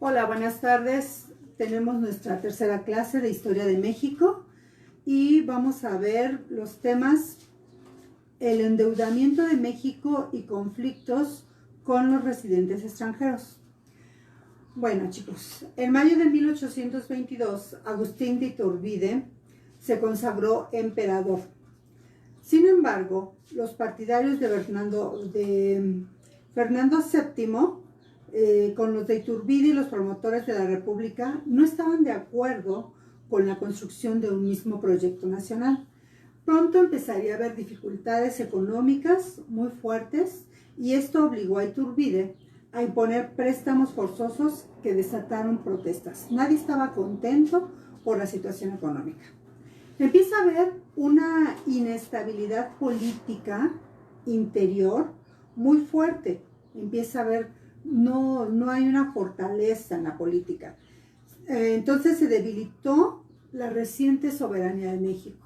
Hola, buenas tardes. Tenemos nuestra tercera clase de Historia de México y vamos a ver los temas: el endeudamiento de México y conflictos con los residentes extranjeros. Bueno, chicos, en mayo de 1822, Agustín de Iturbide se consagró emperador. Sin embargo, los partidarios de Fernando VII, con los de Iturbide y los promotores de la República, no estaban de acuerdo con la construcción de un mismo proyecto nacional. Pronto empezaría a haber dificultades económicas muy fuertes y esto obligó a Iturbide a imponer préstamos forzosos que desataron protestas. Nadie estaba contento por la situación económica. Empieza a haber una inestabilidad política interior muy fuerte. Empieza a haber, no hay una fortaleza en la política. Entonces se debilitó la reciente soberanía de México.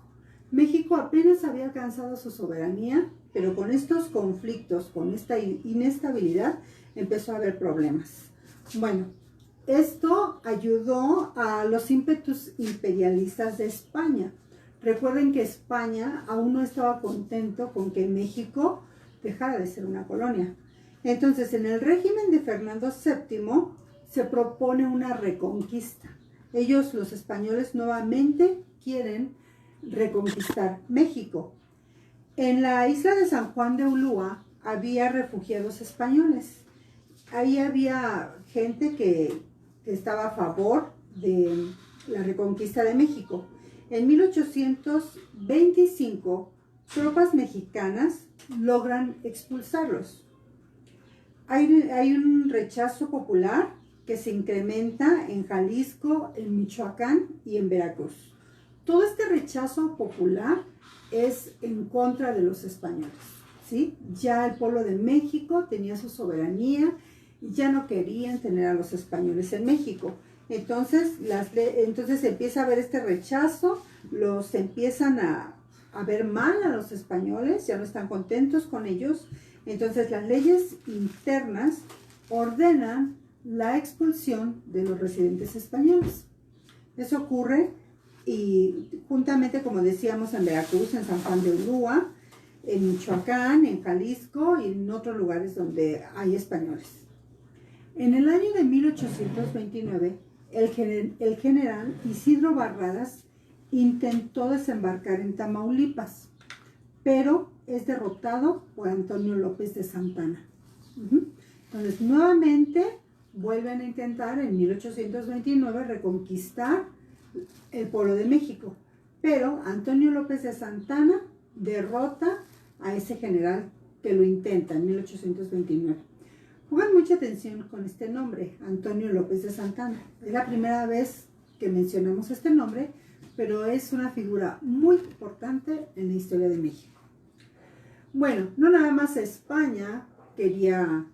México apenas había alcanzado su soberanía, pero con estos conflictos, con esta inestabilidad, empezó a haber problemas. Bueno, esto ayudó a los ímpetus imperialistas de España. Recuerden que España aún no estaba contento con que México dejara de ser una colonia. Entonces, en el régimen de Fernando VII se propone una reconquista. Ellos, los españoles, nuevamente quieren reconquistar México. En la isla de San Juan de Ulúa había refugiados españoles. Ahí había gente que estaba a favor de la reconquista de México. En 1825, tropas mexicanas logran expulsarlos. Hay un rechazo popular que se incrementa en Jalisco, en Michoacán y en Veracruz. Todo este rechazo popular es en contra de los españoles, ¿sí? Ya el pueblo de México tenía su soberanía y ya no querían tener a los españoles en México. Entonces empieza a haber este rechazo, los empiezan a ver mal a los españoles, ya no están contentos con ellos. Entonces las leyes internas ordenan la expulsión de los residentes españoles. Eso ocurre y juntamente, como decíamos, en Veracruz, en San Juan de Ulúa, en Michoacán, en Jalisco y en otros lugares donde hay españoles. En el año de 1829, el general Isidro Barradas intentó desembarcar en Tamaulipas, pero es derrotado por Antonio López de Santana. Entonces, nuevamente vuelven a intentar en 1829 reconquistar el pueblo de México, pero Antonio López de Santana derrota a ese general que lo intenta en 1829. Pongan mucha atención con este nombre, Antonio López de Santana. Es la primera vez que mencionamos este nombre, pero es una figura muy importante en la historia de México. Bueno, no nada más España quería,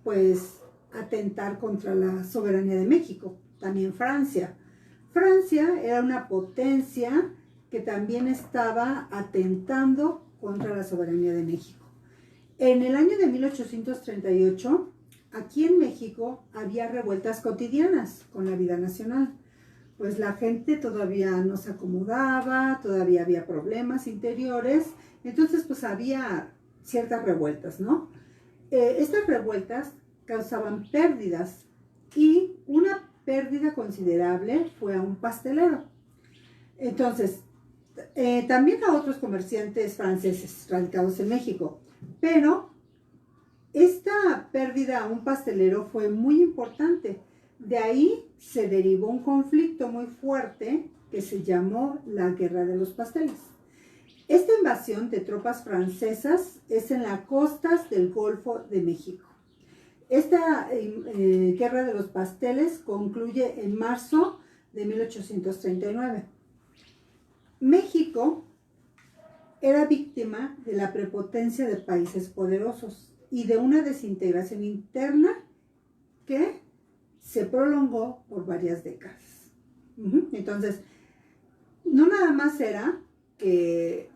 pues, atentar contra la soberanía de México, también Francia. Francia era una potencia que también estaba atentando contra la soberanía de México. En el año de 1838, aquí en México había revueltas cotidianas con la vida nacional. Pues la gente todavía no se acomodaba, todavía había problemas interiores, entonces pues había ciertas revueltas, ¿no? Estas revueltas causaban pérdidas y una pérdida considerable fue a un pastelero. Entonces, también a otros comerciantes franceses radicados en México, pero esta pérdida a un pastelero fue muy importante. De ahí se derivó un conflicto muy fuerte que se llamó la Guerra de los Pasteles. Esta invasión de tropas francesas es en las costas del Golfo de México. Esta Guerra de los Pasteles concluye en marzo de 1839. México era víctima de la prepotencia de países poderosos y de una desintegración interna que se prolongó por varias décadas. Entonces, no nada más era que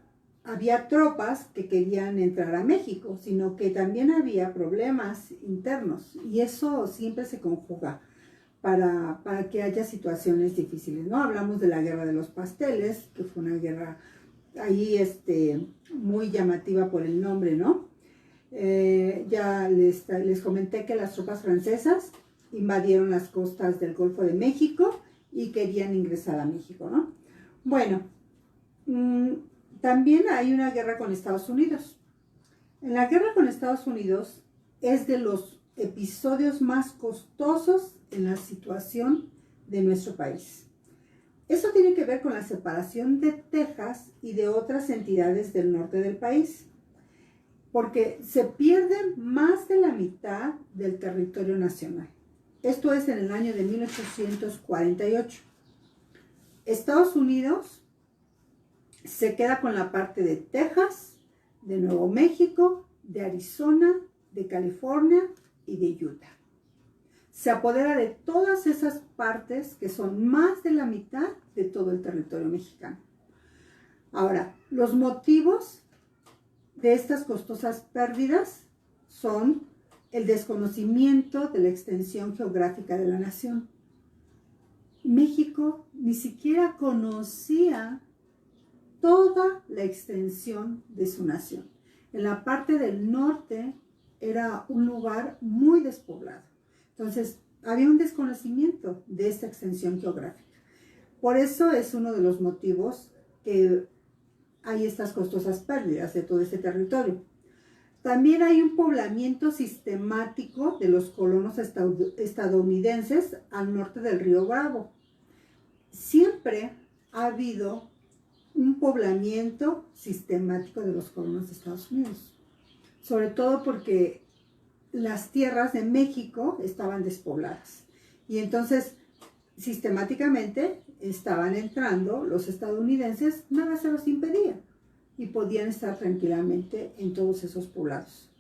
había tropas que querían entrar a México, sino que también había problemas internos y eso siempre se conjuga. para que haya situaciones difíciles, ¿no? Hablamos de la guerra de los pasteles, que fue una guerra ahí muy llamativa por el nombre, ¿no? Ya les comenté que las tropas francesas invadieron las costas del Golfo de México y querían ingresar a México, ¿no? Bueno, también hay una guerra con Estados Unidos. En la guerra con Estados Unidos es de los episodios más costosos en la situación de nuestro país. Eso tiene que ver con la separación de Texas y de otras entidades del norte del país, porque se pierde más de la mitad del territorio nacional. Esto es en el año de 1848. Estados Unidos se queda con la parte de Texas, de Nuevo México, de Arizona, de California y de Utah. Se apodera de todas esas partes que son más de la mitad de todo el territorio mexicano. Ahora, los motivos de estas costosas pérdidas son el desconocimiento de la extensión geográfica de la nación. México ni siquiera conocía toda la extensión de su nación. En la parte del norte era un lugar muy despoblado. Entonces, había un desconocimiento de esta extensión geográfica. Por eso es uno de los motivos que hay estas costosas pérdidas de todo este territorio. También hay un poblamiento sistemático de los colonos estadounidenses al norte del río Bravo. Siempre ha habido un poblamiento sistemático de los colonos de Estados Unidos, sobre todo porque las tierras de México estaban despobladas y entonces sistemáticamente estaban entrando los estadounidenses, nada se los impedía y podían estar tranquilamente en todos esos poblados.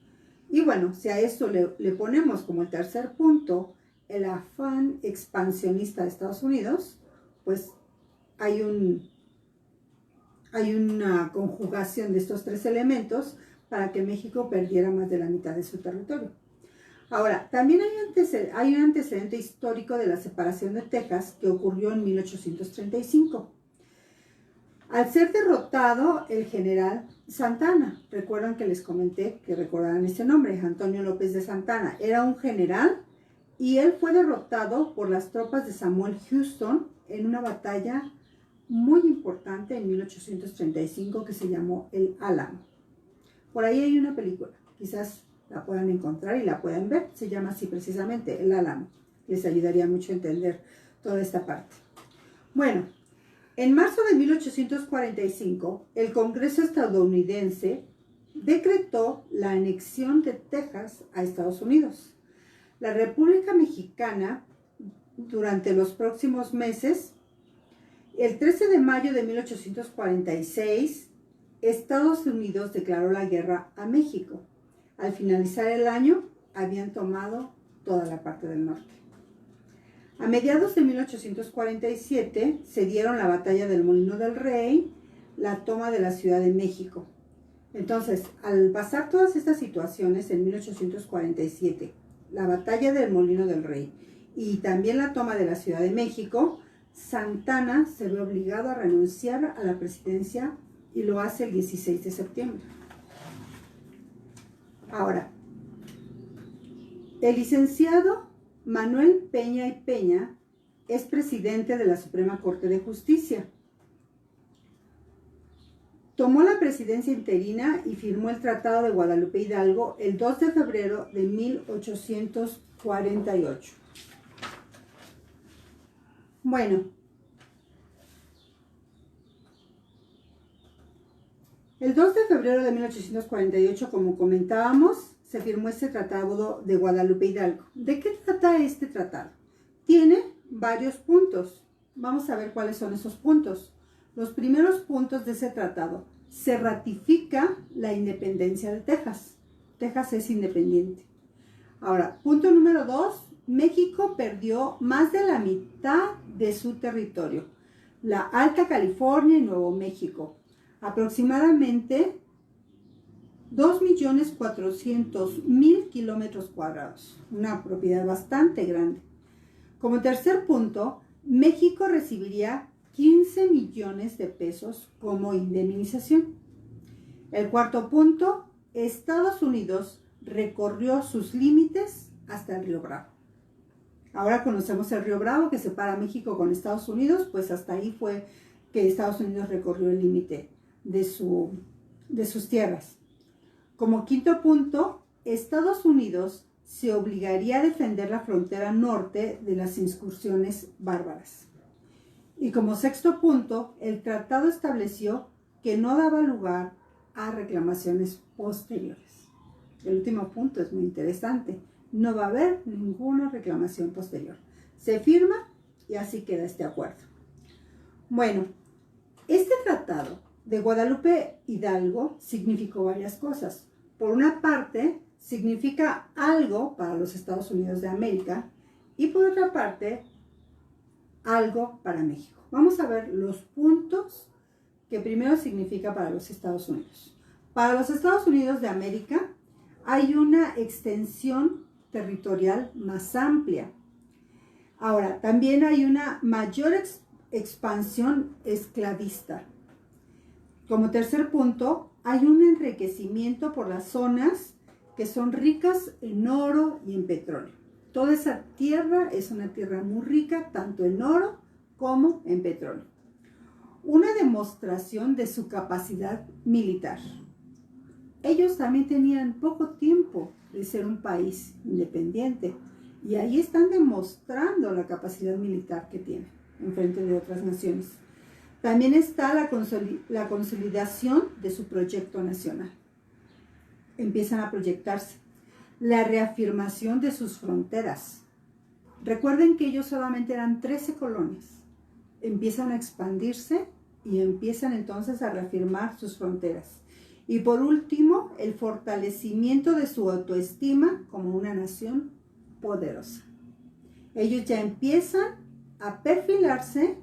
Y bueno, si a esto le ponemos como el tercer punto el afán expansionista de Estados Unidos, pues hay una conjugación de estos tres elementos para que México perdiera más de la mitad de su territorio. Ahora, también hay un antecedente histórico de la separación de Texas que ocurrió en 1835. Al ser derrotado el general Santana, recuerdan que les comenté que recordaran este nombre, Antonio López de Santana, era un general y él fue derrotado por las tropas de Samuel Houston en una batalla muy importante en 1835 que se llamó el Álamo. Por ahí hay una película, quizás la puedan encontrar y la puedan ver, se llama así precisamente, el Álamo. Les ayudaría mucho a entender toda esta parte. Bueno, en marzo de 1845, el Congreso estadounidense decretó la anexión de Texas a Estados Unidos. La República Mexicana, durante los próximos meses, el 13 de mayo de 1846, Estados Unidos declaró la guerra a México. Al finalizar el año, habían tomado toda la parte del norte. A mediados de 1847 se dieron la batalla del Molino del Rey, la toma de la Ciudad de México. Entonces, al pasar todas estas situaciones en 1847, la batalla del Molino del Rey y también la toma de la Ciudad de México, Santana se ve obligado a renunciar a la presidencia y lo hace el 16 de septiembre. Ahora, el licenciado Manuel Peña y Peña es presidente de la Suprema Corte de Justicia. Tomó la presidencia interina y firmó el Tratado de Guadalupe Hidalgo el 2 de febrero de 1848. Bueno, el 2 de febrero de 1848, como comentábamos, se firmó este Tratado de Guadalupe Hidalgo. ¿De qué trata este tratado? Tiene varios puntos. Vamos a ver cuáles son esos puntos. Los primeros puntos de ese tratado: se ratifica la independencia de Texas. Texas es independiente. Ahora, punto número 2, México perdió más de la mitad de su territorio. La Alta California y Nuevo México. Aproximadamente 2.400.000 kilómetros cuadrados. Una propiedad bastante grande. Como tercer punto, México recibiría 15 millones de pesos como indemnización. El cuarto punto, Estados Unidos recorrió sus límites hasta el Río Bravo. Ahora conocemos el Río Bravo que separa México con Estados Unidos, pues hasta ahí fue que Estados Unidos recorrió el límite de sus tierras. Como quinto punto, Estados Unidos se obligaría a defender la frontera norte de las incursiones bárbaras. Y como sexto punto, el tratado estableció que no daba lugar a reclamaciones posteriores. El último punto es muy interesante. No va a haber ninguna reclamación posterior. Se firma y así queda este acuerdo. Bueno, este tratado de Guadalupe Hidalgo significó varias cosas. Por una parte, significa algo para los Estados Unidos de América y por otra parte, algo para México. Vamos a ver los puntos que primero significa para los Estados Unidos. Para los Estados Unidos de América hay una extensión territorial más amplia. Ahora, también hay una mayor expansión esclavista. Como tercer punto, hay un enriquecimiento por las zonas que son ricas en oro y en petróleo. Toda esa tierra es una tierra muy rica, tanto en oro como en petróleo. Una demostración de su capacidad militar. Ellos también tenían poco tiempo de ser un país independiente y ahí están demostrando la capacidad militar que tienen en frente de otras naciones. También está la consolidación de su proyecto nacional. Empiezan a proyectarse. La reafirmación de sus fronteras. Recuerden que ellos solamente eran 13 colonias. Empiezan a expandirse y empiezan entonces a reafirmar sus fronteras. Y por último, el fortalecimiento de su autoestima como una nación poderosa. Ellos ya empiezan a perfilarse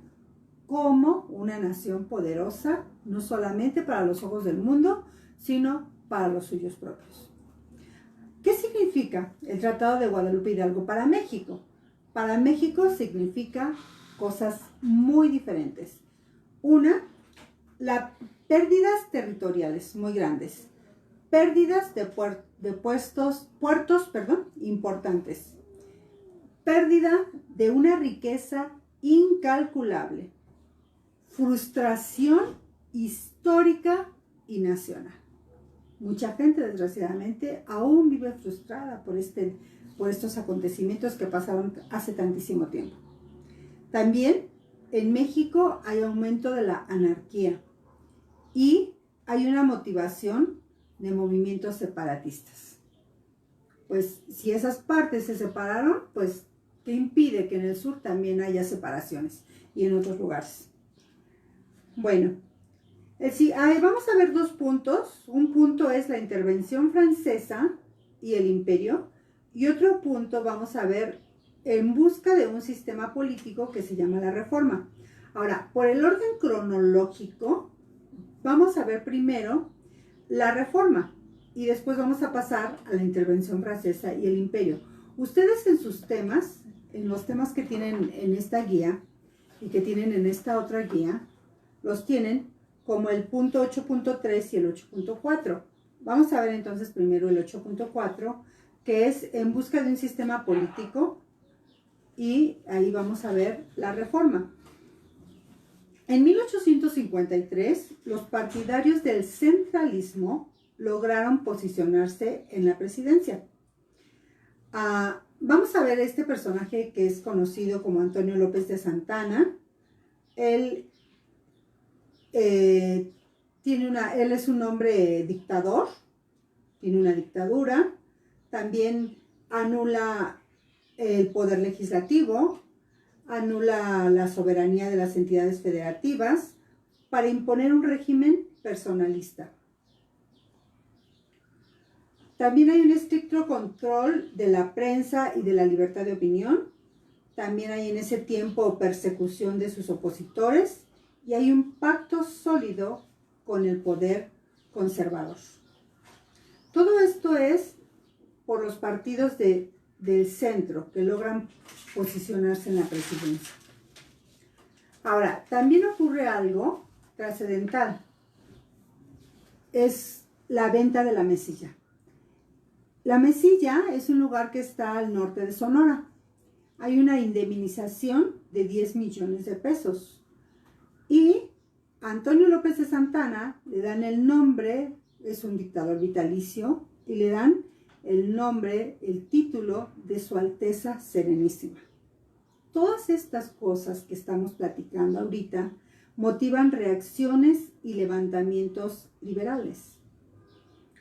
como una nación poderosa, no solamente para los ojos del mundo, sino para los suyos propios. ¿Qué significa el Tratado de Guadalupe Hidalgo para México? Para México significa cosas muy diferentes. Una, las pérdidas territoriales muy grandes, pérdidas de puertos importantes, pérdida de una riqueza incalculable, frustración histórica y nacional. Mucha gente, desgraciadamente, aún vive frustrada por estos acontecimientos que pasaron hace tantísimo tiempo. También en México hay aumento de la anarquía y hay una motivación de movimientos separatistas. Pues si esas partes se separaron, pues ¿qué impide que en el sur también haya separaciones y en otros lugares? Bueno, vamos a ver dos puntos. Un punto es la intervención francesa y el imperio. Y otro punto vamos a ver en busca de un sistema político que se llama la Reforma. Ahora, por el orden cronológico, vamos a ver primero la Reforma y después vamos a pasar a la intervención francesa y el imperio. Ustedes en sus temas, en los temas que tienen en esta guía y que tienen en esta otra guía, los tienen como el punto 8.3 y el 8.4. Vamos a ver entonces primero el 8.4, que es en busca de un sistema político, y ahí vamos a ver la Reforma. En 1853, los partidarios del centralismo lograron posicionarse en la presidencia. Vamos a ver este personaje que es conocido como Antonio López de Santana. Él es un hombre dictador, tiene una dictadura, también anula el poder legislativo, anula la soberanía de las entidades federativas para imponer un régimen personalista. También hay un estricto control de la prensa y de la libertad de opinión. También hay en ese tiempo persecución de sus opositores y hay un pacto sólido con el poder conservador. Todo esto es por los partidos del centro que logran posicionarse en la presidencia. Ahora, también ocurre algo trascendental. Es la venta de la Mesilla. La Mesilla es un lugar que está al norte de Sonora. Hay una indemnización de 10 millones de pesos. Y a Antonio López de Santana le dan el nombre, es un dictador vitalicio, y le dan el nombre, el título de Su Alteza Serenísima. Todas estas cosas que estamos platicando ahorita motivan reacciones y levantamientos liberales.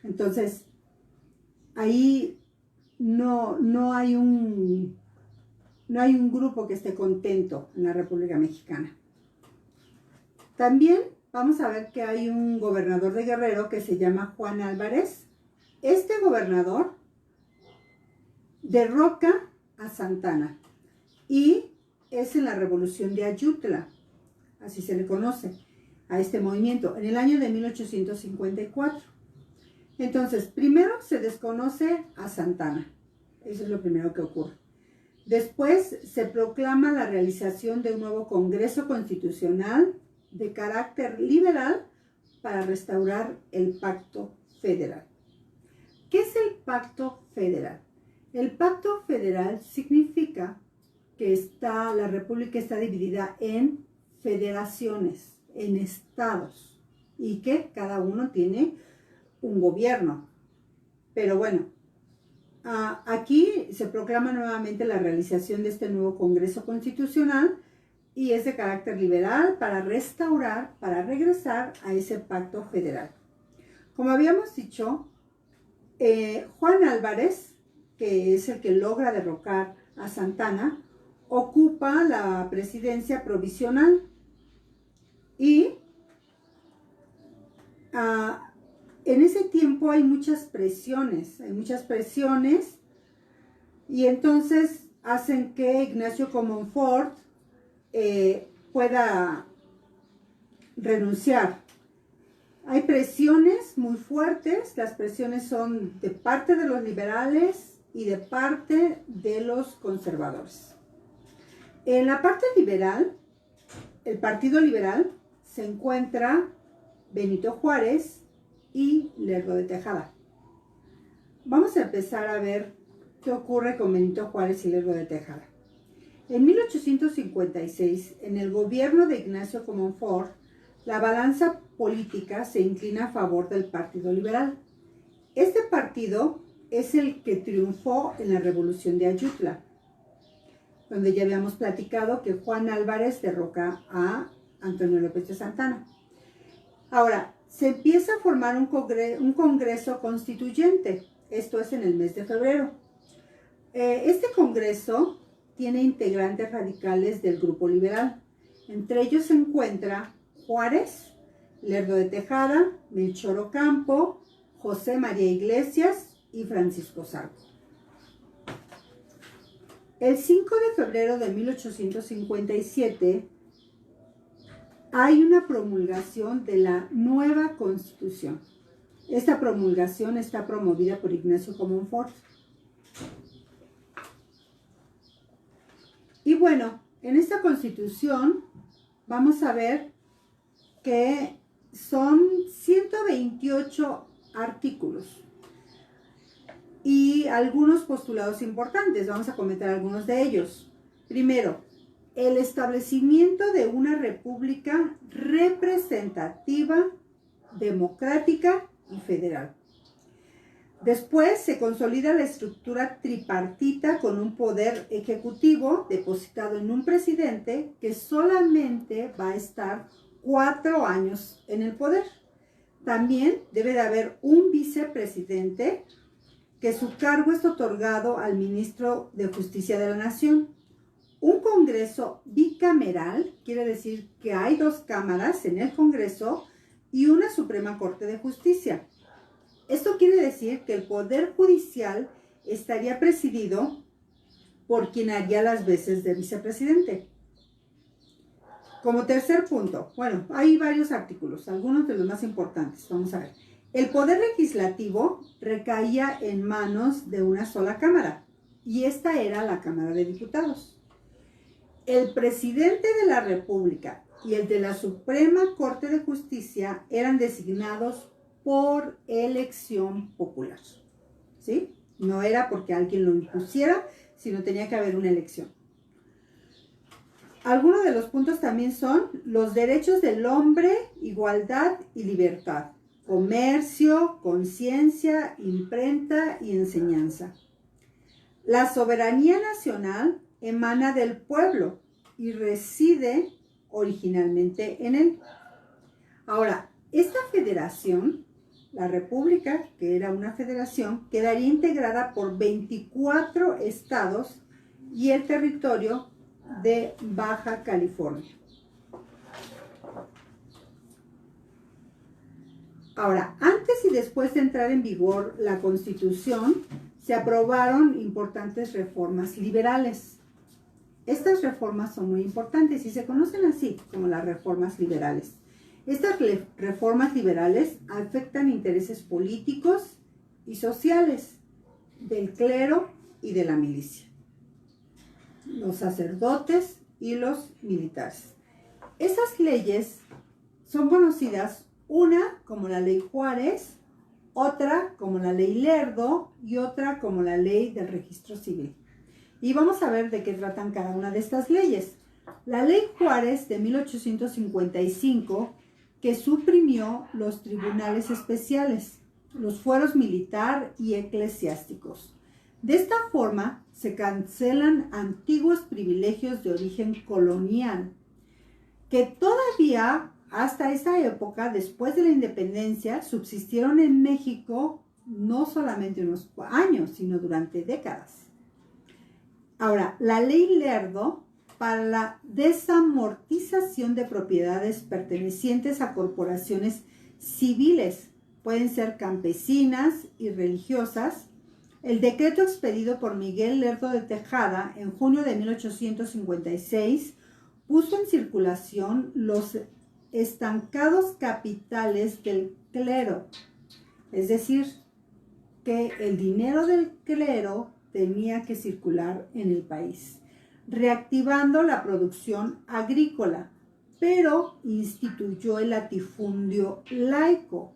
Entonces, ahí no hay un grupo que esté contento en la República Mexicana. También vamos a ver que hay un gobernador de Guerrero que se llama Juan Álvarez. Este gobernador derroca a Santana y es en la Revolución de Ayutla, así se le conoce a este movimiento, en el año de 1854. Entonces, primero se desconoce a Santana, eso es lo primero que ocurre. Después se proclama la realización de un nuevo Congreso Constitucional de carácter liberal para restaurar el Pacto Federal. ¿Qué es el Pacto Federal? El Pacto Federal significa que la República está dividida en federaciones, en estados, y que cada uno tiene un gobierno. Pero bueno, aquí se proclama nuevamente la realización de este nuevo Congreso Constitucional y es de carácter liberal para restaurar, para regresar a ese pacto federal. Como habíamos dicho, Juan Álvarez, que es el que logra derrocar a Santana, ocupa la presidencia provisional y en ese tiempo hay muchas presiones y entonces hacen que Ignacio Comonfort pueda renunciar. Hay presiones muy fuertes, las presiones son de parte de los liberales y de parte de los conservadores. En la parte liberal, el Partido Liberal, se encuentra Benito Juárez y Lerdo de Tejada. Vamos a empezar a ver qué ocurre con Benito Juárez y Lerdo de Tejada. En 1856, en el gobierno de Ignacio Comonfort, la balanza política se inclina a favor del Partido Liberal. Este partido es el que triunfó en la Revolución de Ayutla, donde ya habíamos platicado que Juan Álvarez derroca a Antonio López de Santana. Ahora, se empieza a formar un congreso constituyente, esto es en el mes de febrero. Este congreso tiene integrantes radicales del grupo liberal. Entre ellos se encuentra Juárez, Lerdo de Tejada, Melchor Ocampo, José María Iglesias y Francisco Zarco. El 5 de febrero de 1857 hay una promulgación de la nueva Constitución. Esta promulgación está promovida por Ignacio Comonfort. Y bueno, en esta Constitución vamos a ver que son 128 artículos y algunos postulados importantes. Vamos a comentar algunos de ellos. Primero, el establecimiento de una república representativa, democrática y federal. Después se consolida la estructura tripartita con un poder ejecutivo depositado en un presidente que solamente va a estar 4 años en el poder. También debe de haber un vicepresidente que su cargo es otorgado al ministro de Justicia de la Nación. Un Congreso bicameral quiere decir que hay 2 cámaras en el Congreso y una Suprema Corte de Justicia. Esto quiere decir que el Poder Judicial estaría presidido por quien haría las veces de vicepresidente. Como tercer punto, bueno, hay varios artículos, algunos de los más importantes, vamos a ver. El Poder Legislativo recaía en manos de una sola Cámara, y esta era la Cámara de Diputados. El presidente de la República y el de la Suprema Corte de Justicia eran designados por elección popular, ¿sí? No era porque alguien lo impusiera, sino tenía que haber una elección. Algunos de los puntos también son los derechos del hombre, igualdad y libertad, comercio, conciencia, imprenta y enseñanza. La soberanía nacional emana del pueblo y reside originalmente en él. Ahora, esta federación, la República, que era una federación, quedaría integrada por 24 estados y el territorio de Baja California. Ahora, antes y después de entrar en vigor la Constitución, se aprobaron importantes reformas liberales. Estas reformas son muy importantes y se conocen así como las reformas liberales. Estas reformas liberales afectan intereses políticos y sociales del clero y de la milicia, los sacerdotes y los militares. Esas leyes son conocidas, una como la Ley Juárez, otra como la Ley Lerdo y otra como la Ley del Registro Civil. Y vamos a ver de qué tratan cada una de estas leyes. La Ley Juárez de 1855, que suprimió los tribunales especiales, los fueros militar y eclesiásticos. De esta forma, se cancelan antiguos privilegios de origen colonial, que todavía hasta esa época, después de la independencia, subsistieron en México no solamente unos años, sino durante décadas. Ahora, la Ley Lerdo, para la desamortización de propiedades pertenecientes a corporaciones civiles, pueden ser campesinas y religiosas. El decreto expedido por Miguel Lerdo de Tejada en junio de 1856 puso en circulación los estancados capitales del clero, es decir, que el dinero del clero tenía que circular en el país, reactivando la producción agrícola, pero instituyó el latifundio laico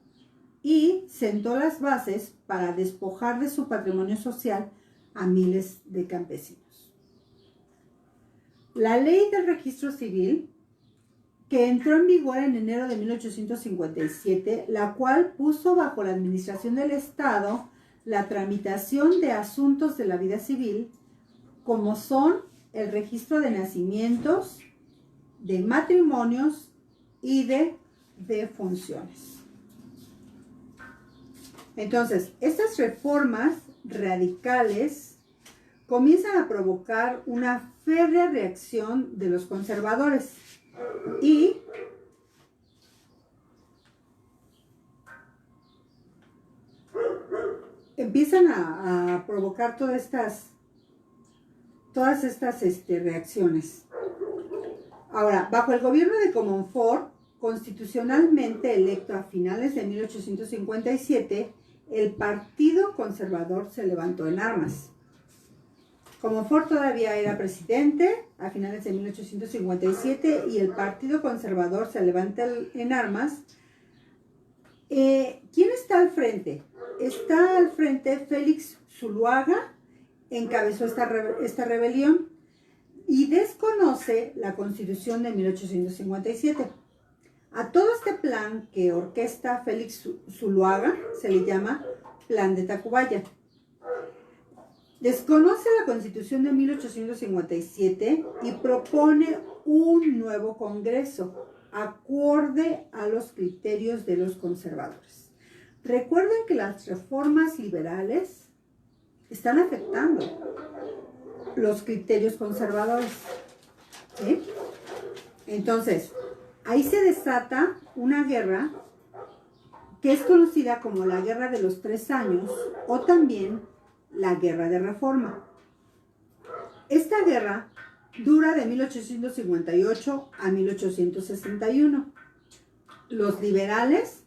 y sentó las bases para despojar de su patrimonio social a miles de campesinos. La Ley del Registro Civil, que entró en vigor en enero de 1857, la cual puso bajo la administración del Estado la tramitación de asuntos de la vida civil, como son el registro de nacimientos, de matrimonios y de defunciones. Entonces, estas reformas radicales comienzan a provocar una férrea reacción de los conservadores y empiezan a provocar todas estas reacciones. Ahora, bajo el gobierno de Comonfort, constitucionalmente electo a finales de 1857, el Partido Conservador se levantó en armas. Comonfort todavía era presidente a finales de 1857 y el Partido Conservador se levanta en armas. ¿Quién está al frente? Está al frente Félix Zuloaga, encabezó esta rebelión y desconoce la Constitución de 1857. A todo este plan que orquesta Félix Zuloaga se le llama Plan de Tacubaya. Desconoce la Constitución de 1857 y propone un nuevo Congreso acorde a los criterios de los conservadores. Recuerden que las reformas liberales están afectando los criterios conservadores, ¿sí? Entonces, ahí se desata una guerra que es conocida como la Guerra de los 3 años o también la Guerra de Reforma. Esta guerra dura de 1858 a 1861. Los liberales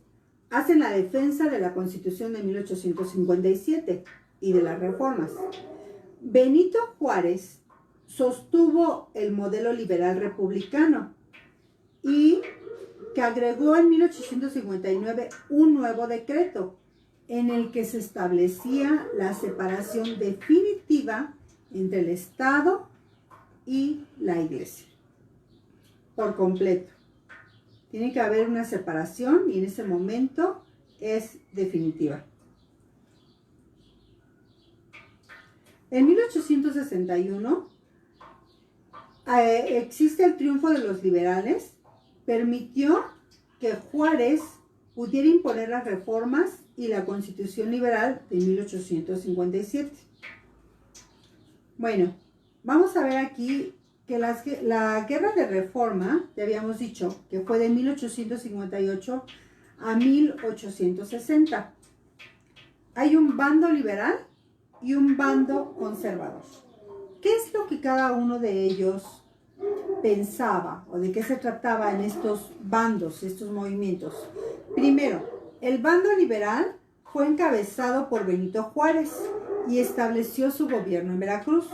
hacen la defensa de la Constitución de 1857 y de las reformas. Benito Juárez sostuvo el modelo liberal republicano y que agregó en 1859 un nuevo decreto en el que se establecía la separación definitiva entre el Estado y la Iglesia, por completo. Tiene que haber una separación y en ese momento es definitiva. En 1861 existe el triunfo de los liberales, permitió que Juárez pudiera imponer las reformas y la Constitución Liberal de 1857. Bueno, vamos a ver aquí que la Guerra de Reforma, ya habíamos dicho, que fue de 1858 a 1860. Hay un bando liberal y un bando conservador. ¿Qué es lo que cada uno de ellos pensaba o de qué se trataba en estos bandos, estos movimientos? Primero, el bando liberal fue encabezado por Benito Juárez y estableció su gobierno en Veracruz.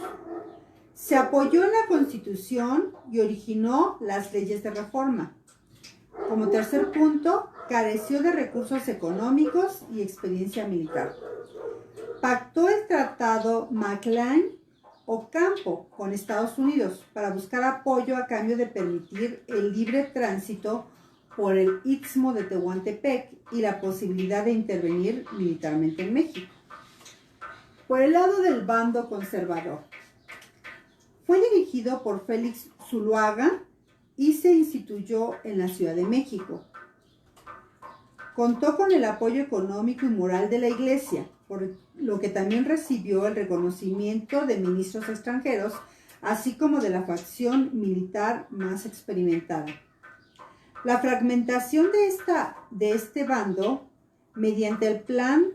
Se apoyó en la Constitución y originó las leyes de reforma. Como tercer punto, careció de recursos económicos y experiencia militar. Pactó el Tratado McLean-Ocampo con Estados Unidos para buscar apoyo a cambio de permitir el libre tránsito por el Istmo de Tehuantepec y la posibilidad de intervenir militarmente en México. Por el lado del bando conservador, fue dirigido por Félix Zuloaga y se instituyó en la Ciudad de México. Contó con el apoyo económico y moral de la Iglesia, por lo que también recibió el reconocimiento de ministros extranjeros, así como de la facción militar más experimentada. La fragmentación de este bando, mediante el Plan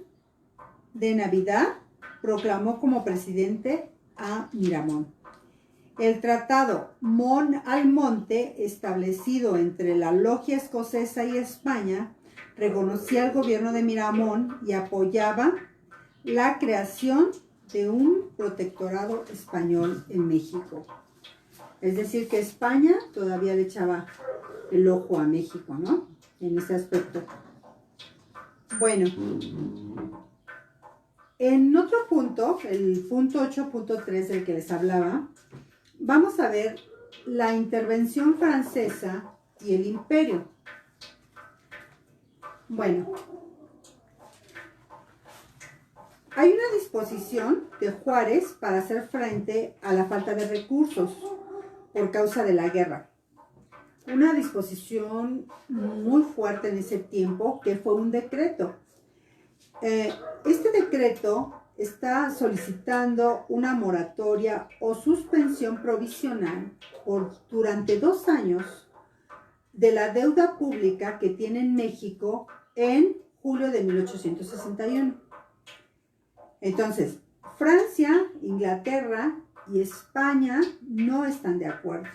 de Navidad, proclamó como presidente a Miramón. El Tratado Mon-Almonte, establecido entre la Logia Escocesa y España, reconocía el gobierno de Miramón y apoyaba la creación de un protectorado español en México. Es decir, que España todavía le echaba el ojo a México, ¿no? En ese aspecto. Bueno, en otro punto, el punto 8.3 del que les hablaba, vamos a ver la intervención francesa y el imperio. Bueno, hay una disposición de Juárez para hacer frente a la falta de recursos por causa de la guerra. Una disposición muy fuerte en ese tiempo, que fue un decreto. Este decreto está solicitando una moratoria o suspensión provisional durante 2 años de la deuda pública que tiene en México en julio de 1861. Entonces, Francia, Inglaterra y España no están de acuerdo.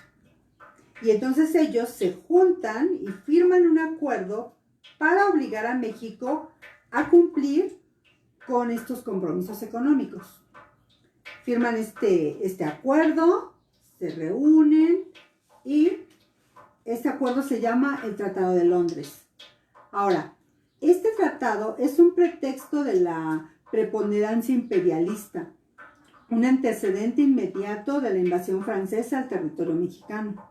Y entonces ellos se juntan y firman un acuerdo para obligar a México a cumplir con estos compromisos económicos. Firman este acuerdo, se reúnen y este acuerdo se llama el Tratado de Londres. Ahora, este tratado es un pretexto de la preponderancia imperialista, un antecedente inmediato de la invasión francesa al territorio mexicano.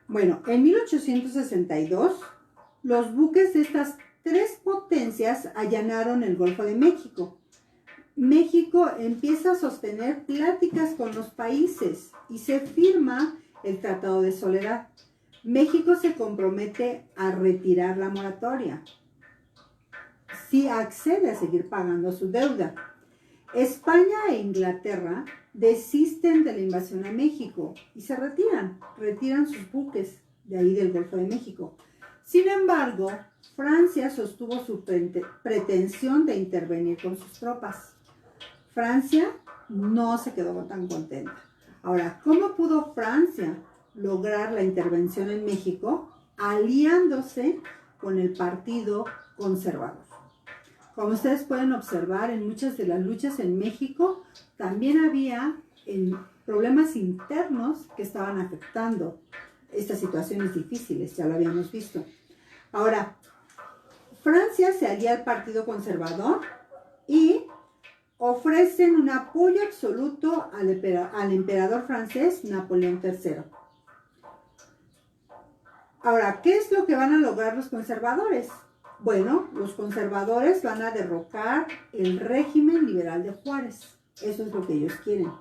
Bueno, en 1862, los buques de estas 3 potencias allanaron el Golfo de México. México empieza a sostener pláticas con los países y se firma el Tratado de Soledad. México se compromete a retirar la moratoria si accede a seguir pagando su deuda. España e Inglaterra desisten de la invasión a México y se retiran sus buques de ahí del Golfo de México. Sin embargo, Francia sostuvo su pretensión de intervenir con sus tropas. Francia no se quedó tan contenta. Ahora, ¿cómo pudo Francia lograr la intervención en México? Aliándose con el Partido Conservador. Como ustedes pueden observar, en muchas de las luchas en México también había problemas internos que estaban afectando estas situaciones difíciles, ya lo habíamos visto. Ahora, Francia se alía al Partido Conservador y ofrecen un apoyo absoluto al emperador francés Napoleón III. Ahora, ¿qué es lo que van a lograr los conservadores? Bueno, los conservadores van a derrocar el régimen liberal de Juárez. Eso es lo que ellos quieren.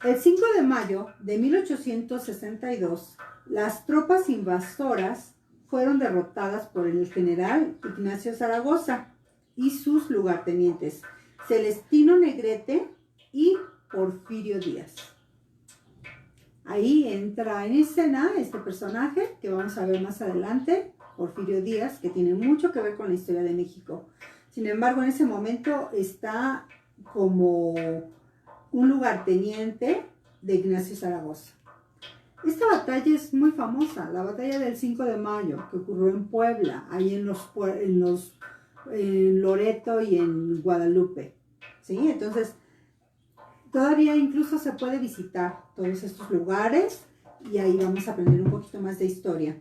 El 5 de mayo de 1862, las tropas invasoras fueron derrotadas por el general Ignacio Zaragoza y sus lugartenientes, Celestino Negrete y Porfirio Díaz. Ahí entra en escena este personaje que vamos a ver más adelante, Porfirio Díaz, que tiene mucho que ver con la historia de México. Sin embargo, en ese momento está como un lugarteniente de Ignacio Zaragoza. Esta batalla es muy famosa, la batalla del 5 de mayo, que ocurrió en Puebla, ahí en Loreto y en Guadalupe. ¿Sí? Entonces, todavía incluso se puede visitar todos estos lugares y ahí vamos a aprender un poquito más de historia.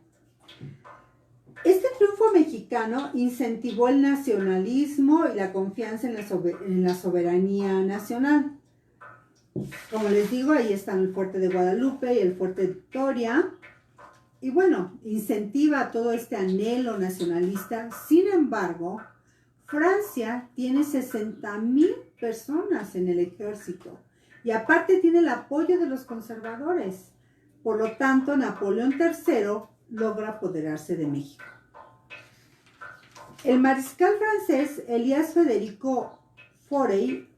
Este triunfo mexicano incentivó el nacionalismo y la confianza en la soberanía nacional. Como les digo, ahí están el fuerte de Guadalupe y el fuerte de Victoria. Y bueno, incentiva todo este anhelo nacionalista. Sin embargo, Francia tiene 60,000 personas en el ejército. Y aparte tiene el apoyo de los conservadores. Por lo tanto, Napoleón III logra apoderarse de México. El mariscal francés Elías Federico Fauré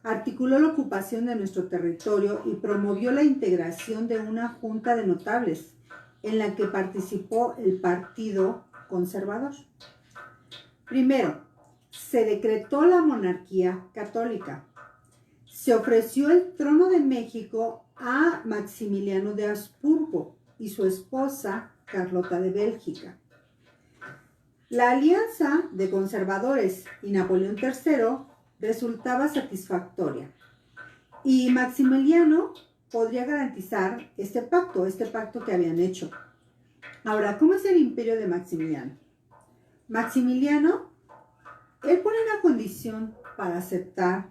articuló la ocupación de nuestro territorio y promovió la integración de una junta de notables en la que participó el Partido Conservador. Primero, se decretó la monarquía católica. Se ofreció el trono de México a Maximiliano de Habsburgo y su esposa Carlota de Bélgica. La alianza de conservadores y Napoleón III resultaba satisfactoria y Maximiliano podría garantizar este pacto que habían hecho. Ahora, ¿cómo es el imperio de Maximiliano? Maximiliano, él pone una condición para aceptar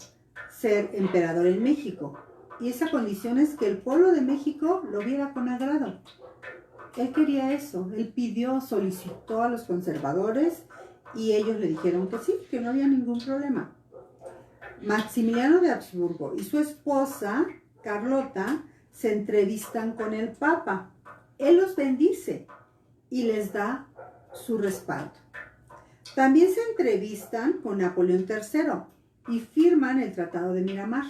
ser emperador en México, y esa condición es que el pueblo de México lo viera con agrado. Él quería eso, él solicitó a los conservadores y ellos le dijeron que sí, que no había ningún problema. Maximiliano de Habsburgo y su esposa, Carlota, se entrevistan con el Papa. Él los bendice y les da su respaldo. También se entrevistan con Napoleón III y firman el Tratado de Miramar.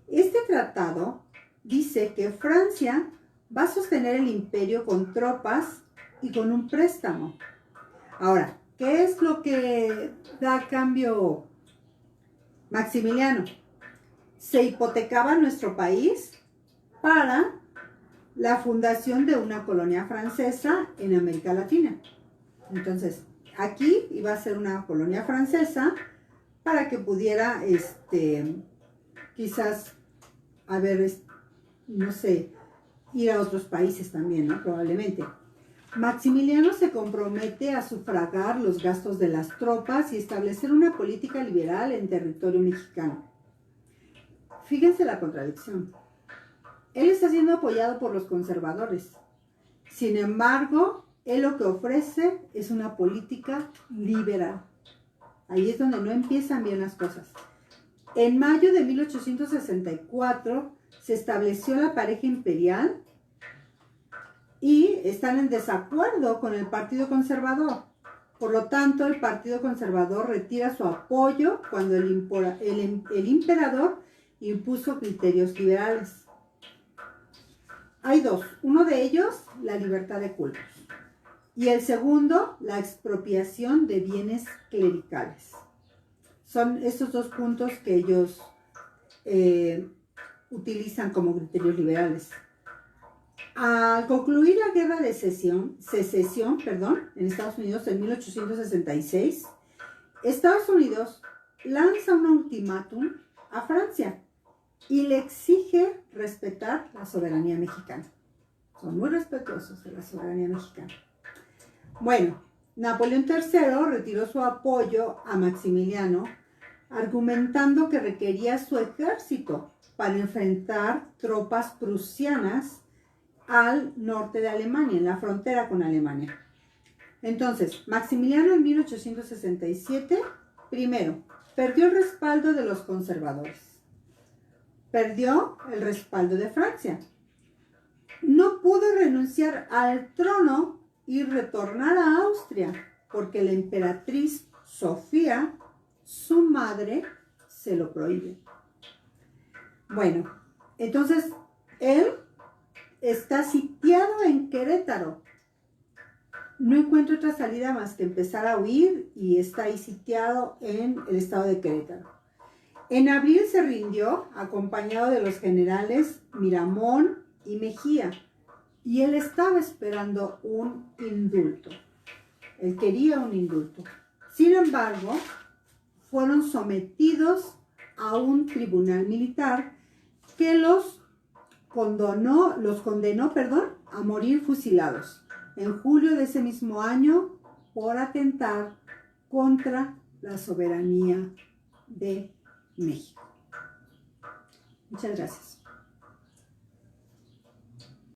Este tratado dice que Francia va a sostener el imperio con tropas y con un préstamo. Ahora, ¿qué es lo que da a cambio Maximiliano? Se hipotecaba nuestro país para la fundación de una colonia francesa en América Latina. Entonces, aquí iba a ser una colonia francesa para que pudiera, quizás, no sé, ir a otros países también, ¿no? Probablemente. Maximiliano se compromete a sufragar los gastos de las tropas y establecer una política liberal en territorio mexicano. Fíjense la contradicción. Él está siendo apoyado por los conservadores. Sin embargo, él lo que ofrece es una política liberal. Ahí es donde no empiezan bien las cosas. En mayo de 1864 se estableció la pareja imperial y están en desacuerdo con el Partido Conservador. Por lo tanto, el Partido Conservador retira su apoyo cuando el emperador impuso criterios liberales. Hay dos. Uno de ellos, la libertad de cultos. Y el segundo, la expropiación de bienes clericales. Son estos dos puntos que ellos utilizan como criterios liberales. Al concluir la guerra de secesión, en Estados Unidos en 1866, Estados Unidos lanza un ultimátum a Francia y le exige respetar la soberanía mexicana. Son muy respetuosos de la soberanía mexicana. Bueno, Napoleón III retiró su apoyo a Maximiliano, argumentando que requería su ejército para enfrentar tropas prusianas al norte de Alemania, en la frontera con Alemania. Entonces, Maximiliano en 1867, primero, perdió el respaldo de los conservadores. Perdió el respaldo de Francia. No pudo renunciar al trono y retornar a Austria, porque la emperatriz Sofía, su madre, se lo prohíbe. Bueno, entonces él está sitiado en Querétaro. No encuentra otra salida más que empezar a huir y está ahí sitiado en el estado de Querétaro. En abril se rindió, acompañado de los generales Miramón y Mejía, y él estaba esperando un indulto. Él quería un indulto. Sin embargo, fueron sometidos a un tribunal militar que los condenó, a morir fusilados en julio de ese mismo año por atentar contra la soberanía de México. Muchas gracias.